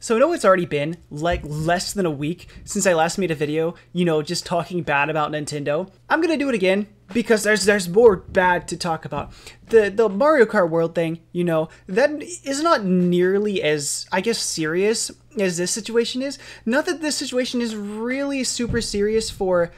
So I know it's already been like less than a week since I last made a video, just talking bad about Nintendo. I'm gonna do it again because there's more bad to talk about. The Mario Kart World thing, that is not nearly as, I guess, serious as this situation is. Not that this situation is really super serious for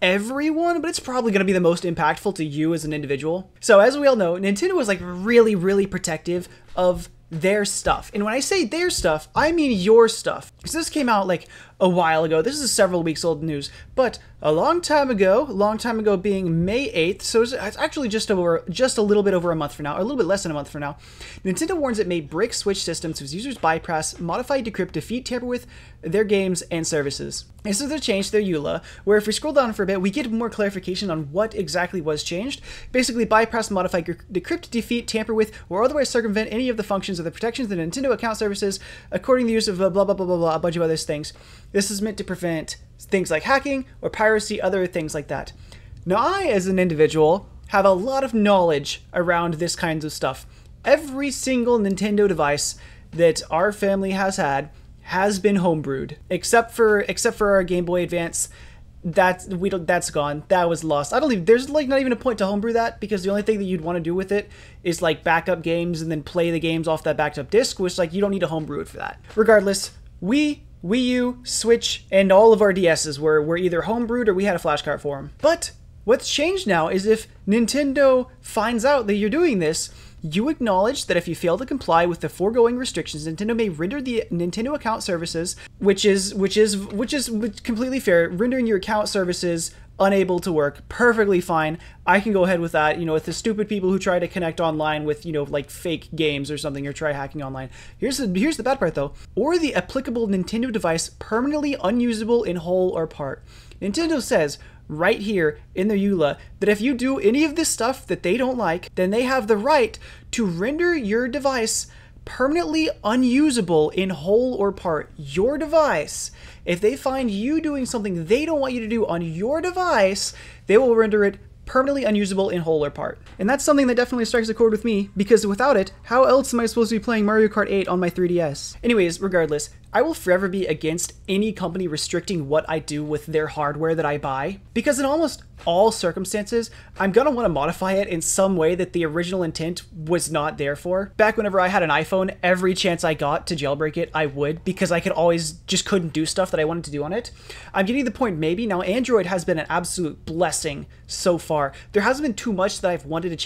everyone, but it's probably going to be the most impactful to you as an individual. So as we all know, Nintendo is like really protective of their stuff. And when I say their stuff, I mean your stuff. So this came out like a while ago. This is several weeks old news, but a long time ago being May 8th, so it's actually just a little bit over a month from now, or a little bit less than a month from now, Nintendo warns it may break Switch systems whose users bypass, modify, decrypt, defeat, tamper with their games and services. This is the change to their EULA, where if we scroll down for a bit, we get more clarification on what exactly was changed. Basically, bypass, modify, decrypt, defeat, tamper with, or otherwise circumvent any of the functions of the protections of the Nintendo account services, according to the use of blah blah blah blah blah, a bunch of other things. This is meant to prevent things like hacking or piracy, other things like that. Now, I, as an individual, have a lot of knowledge around this kinds of stuff. Every single Nintendo device that our family has had has been homebrewed, except for our Game Boy Advance. That's gone. That was lost. There's like not even a point to homebrew that, because the only thing that you'd want to do with it is like back up games and then play the games off that backed up disc, which like you don't need to homebrew it for that. Regardless, Wii U, Switch, and all of our DSs were either homebrewed or we had a flashcard for them. But what's changed now is if Nintendo finds out that you're doing this, you acknowledge that if you fail to comply with the foregoing restrictions, Nintendo may render the Nintendo account services, which is completely fair, rendering your account services unable to work. Perfectly fine. I can go ahead with that. With the stupid people who try to connect online with, like fake games or something, or try hacking online. Here's the bad part though. Or the applicable Nintendo device permanently unusable in whole or part. Nintendo says right here in their EULA that if you do any of this stuff that they don't like, then they have the right to render your device permanently unusable in whole or part. Your device. If they find you doing something they don't want you to do on your device, they will render it permanently unusable in whole or part. And that's something that definitely strikes a chord with me, because without it, how else am I supposed to be playing Mario Kart 8 on my 3DS? Anyways, regardless, I will forever be against any company restricting what I do with their hardware that I buy, because in almost all circumstances, I'm gonna want to modify it in some way that the original intent was not there for. Back whenever I had an iPhone, every chance I got to jailbreak it, I would, because I just couldn't do stuff that I wanted to do on it. I'm getting to the point maybe, now Android has been an absolute blessing so far. There hasn't been too much that I've wanted to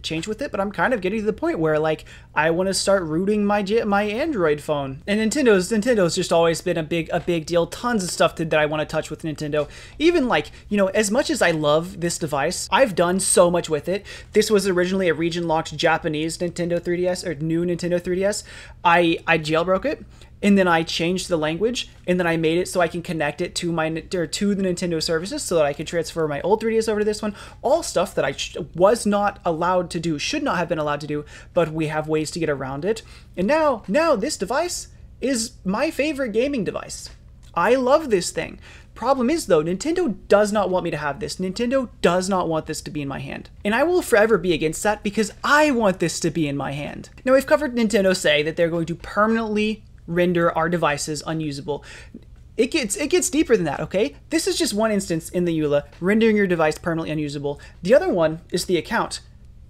change with it, but I'm kind of getting to the point where like, I want to start rooting my Android phone. And Nintendo's just always been a big deal. Tons of stuff that I want to touch with Nintendo. Even like, as much as I love this device, I've done so much with it. This was originally a region-locked Japanese Nintendo 3DS, or new Nintendo 3DS. I jailbroke it, and then I changed the language, and then I made it so I can connect it to the Nintendo services so that I could transfer my old 3DS over to this one. All stuff that I was not allowed to do, should not have been allowed to do, but we have ways to get around it. And now this device is my favorite gaming device. I love this thing. Problem is though, Nintendo does not want me to have this. Nintendo does not want this to be in my hand. And I will forever be against that, because I want this to be in my hand. Now, we've covered Nintendo saying that they're going to permanently render our devices unusable. It gets deeper than that, okay? This is just one instance in the EULA, rendering your device permanently unusable. The other one is the account.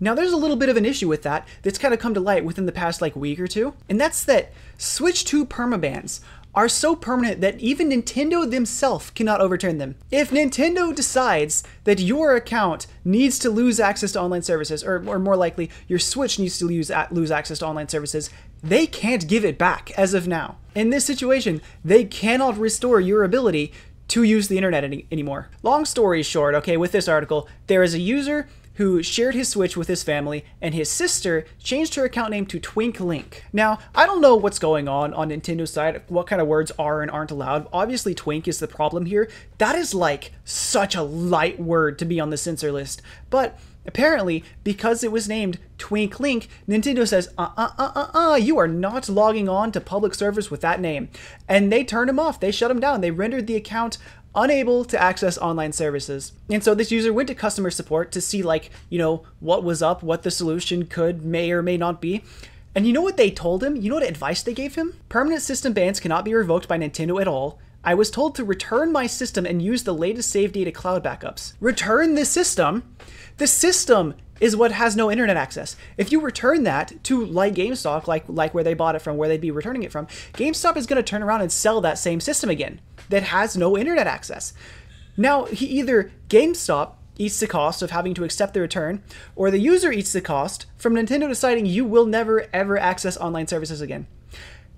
Now, there's a little bit of an issue with that that's kind of come to light within the past like week or two, and that's that Switch 2 permabans are so permanent that even Nintendo themselves cannot overturn them. If Nintendo decides that your account needs to lose access to online services, or more likely, your Switch needs to lose access to online services, they can't give it back as of now. In this situation, they cannot restore your ability to use the internet anymore. Long story short, okay, with this article, there is a user who shared his Switch with his family, and his sister changed her account name to Twink Link. Now, I don't know what's going on Nintendo's side, what kind of words are and aren't allowed. Obviously, Twink is the problem here. That is like such a light word to be on the censor list. But apparently, because it was named Twink Link, Nintendo says, you are not logging on to public servers with that name. And they turned him off. They shut him down. They rendered the account unable to access online services. And so this user went to customer support to see like, what was up, what the solution may or may not be. And you know what they told him? You know what advice they gave him? Permanent system bans cannot be revoked by Nintendo at all. I was told to return my system and use the latest save data cloud backups. Return this system? The system is what has no internet access. If you return that to like GameStop, like where they bought it from, where they'd be returning it from, GameStop is going to turn around and sell that same system again that has no internet access. Now, either GameStop eats the cost of having to accept the return, or the user eats the cost from Nintendo deciding you will never ever access online services again.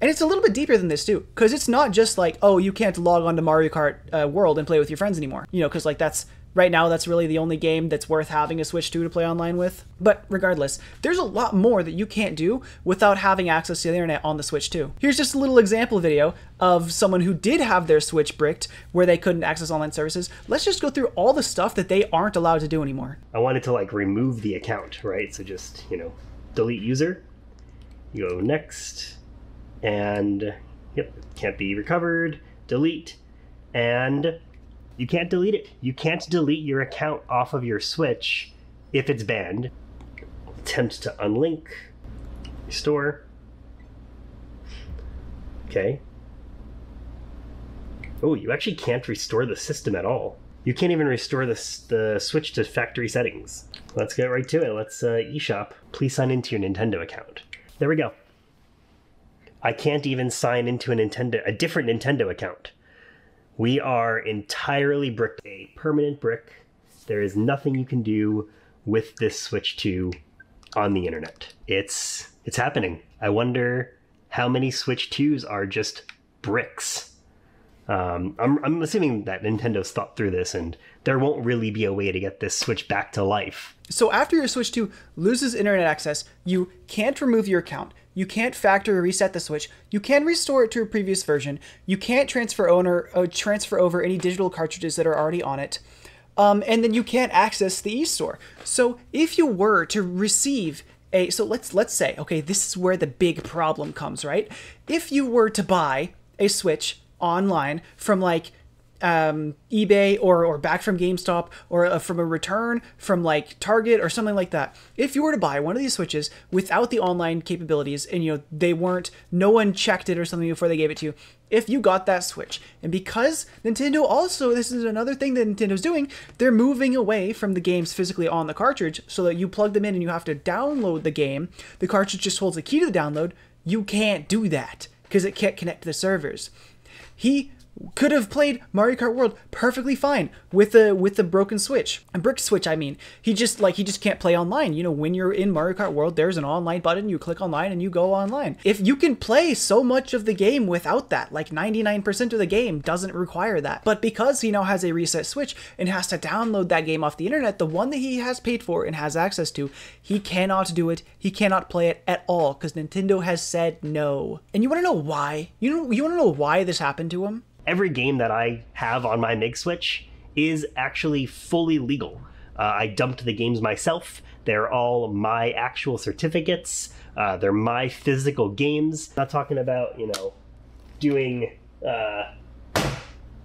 And it's a little bit deeper than this too, because it's not just like, oh, you can't log on to Mario Kart World and play with your friends anymore. You know, because like right now that's really the only game that's worth having a Switch 2 to play online with. But regardless, there's a lot more that you can't do without having access to the internet on the Switch 2. Here's just a little example video of someone who did have their Switch bricked where they couldn't access online services. Let's just go through all the stuff that they aren't allowed to do anymore. I wanted to like remove the account, right? So just, delete user, you go next, and yep, can't be recovered, delete, and you can't delete it. You can't delete your account off of your Switch if it's banned. Attempt to unlink, restore. Okay. Oh, you actually can't restore the system at all. You can't even restore the Switch to factory settings. Let's get right to it. Let's eShop. Please sign into your Nintendo account. There we go. I can't even sign into a different Nintendo account. We are entirely bricked, a permanent brick. There is nothing you can do with this Switch 2 on the internet. It's happening. I wonder how many Switch 2s are just bricks. I'm assuming that Nintendo's thought through this and there won't really be a way to get this Switch back to life. So after your Switch 2 loses internet access, you can't remove your account. You can't factory reset the Switch. You can restore it to a previous version. You can't transfer over any digital cartridges that are already on it. And then you can't access the eStore. So if you were to receive so let's say, okay, this is where the big problem comes, right? If you were to buy a Switch online from like eBay or back from GameStop or from a return from like Target or something like that. If you were to buy one of these Switches without the online capabilities and no one checked it or something before they gave it to you, if you got that Switch, and because Nintendo also, this is another thing that Nintendo's doing, they're moving away from the games physically on the cartridge so that you plug them in and you have to download the game. The cartridge just holds the key to the download. You can't do that because it can't connect to the servers. He could have played Mario Kart World perfectly fine with the broken Switch. A brick Switch, I mean. He just can't play online. You know, when you're in Mario Kart World, there's an online button, you click online and you go online. If you can play so much of the game without that, like 99% of the game doesn't require that. But because he now has a reset Switch and has to download that game off the internet, the one that he has paid for and has access to, he cannot do it. He cannot play it at all because Nintendo has said no. And you want to know why? You want to know why this happened to him? Every game that I have on my MiG Switch is actually fully legal. I dumped the games myself. They're all my actual certificates. They're my physical games. I'm not talking about, doing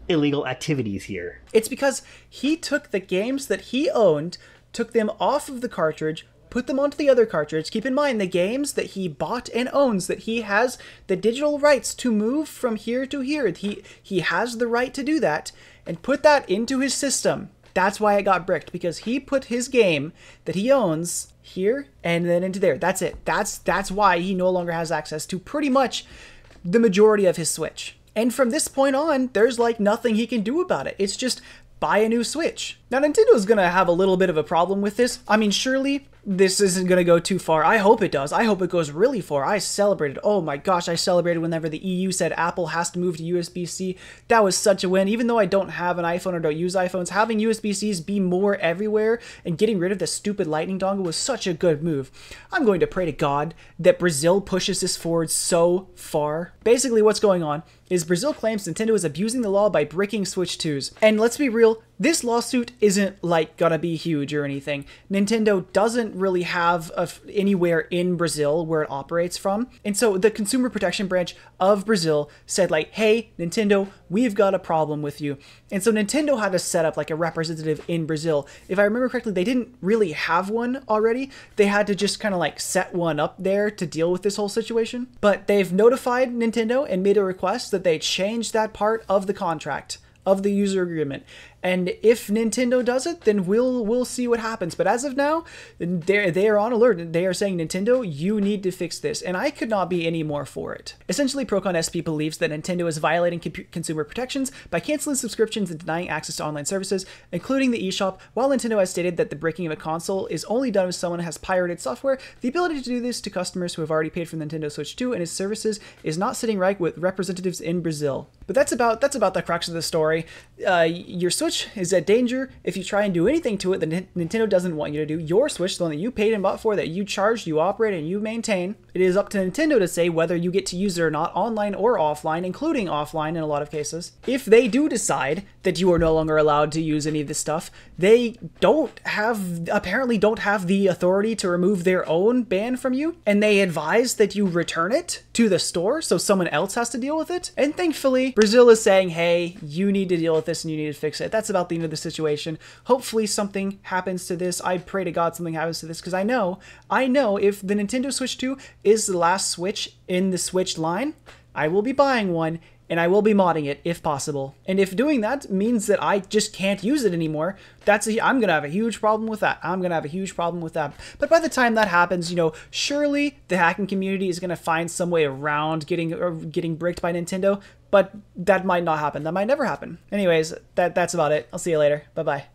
illegal activities here. It's because he took the games that he owned, took them off of the cartridge, put them onto the other cartridge. Keep in mind, the games that he bought and owns, that he has the digital rights to move from here to here. He has the right to do that, and put that into his system. That's why it got bricked, because he put his game that he owns here and then into there. That's it. That's why he no longer has access to pretty much the majority of his Switch. And from this point on, there's like nothing he can do about it. It's just buy a new Switch. Now, Nintendo's gonna have a little bit of a problem with this. I mean, surely this isn't gonna go too far. I hope it does. I hope it goes really far. I celebrated. Oh my gosh, I celebrated whenever the EU said Apple has to move to USB-C. That was such a win. Even though I don't have an iPhone or don't use iPhones, having USB-Cs be more everywhere and getting rid of the stupid lightning dongle was such a good move. I'm going to pray to God that Brazil pushes this forward so far. Basically, what's going on is Brazil claims Nintendo is abusing the law by bricking Switch 2s. And let's be real, This lawsuit isn't like gonna be huge or anything. Nintendo doesn't really have anywhere in Brazil where it operates from. And so the consumer protection branch of Brazil said like, hey, Nintendo, we've got a problem with you. And so Nintendo had to set up like a representative in Brazil. If I remember correctly, they didn't really have one already. They had to just kind of like set one up there to deal with this whole situation. But they've notified Nintendo and made a request that they change that part of the contract, of the user agreement. And if Nintendo does it, then we'll see what happens. But as of now, they are on alert. They are saying, Nintendo, you need to fix this. And I could not be any more for it. Essentially, Procon SP believes that Nintendo is violating consumer protections by canceling subscriptions and denying access to online services, including the eShop. While Nintendo has stated that the breaking of a console is only done if someone has pirated software, the ability to do this to customers who have already paid for Nintendo Switch 2 and its services is not sitting right with representatives in Brazil. But that's about the crux of the story. Your Switch is at danger. If you try and do anything to it that Nintendo doesn't want you to do, your Switch, the one that you paid and bought for, that you charged, you operate, and you maintain, it is up to Nintendo to say whether you get to use it or not, online or offline, including offline in a lot of cases. If they do decide that you are no longer allowed to use any of this stuff, they apparently don't have the authority to remove their own ban from you, and they advise that you return it to the store so someone else has to deal with it. And thankfully, Brazil is saying, hey, you need to deal with this and you need to fix it. That's about the end of the situation. Hopefully something happens to this. I pray to God something happens to this, because I know if the Nintendo Switch 2 is the last Switch in the Switch line, I will be buying one and I will be modding it if possible. And if doing that means that I just can't use it anymore, I'm gonna have a huge problem with that. But by the time that happens, surely the hacking community is gonna find some way around getting bricked by Nintendo. But that might not happen. That might never happen. Anyways, that's about it. I'll see you later. Bye-bye.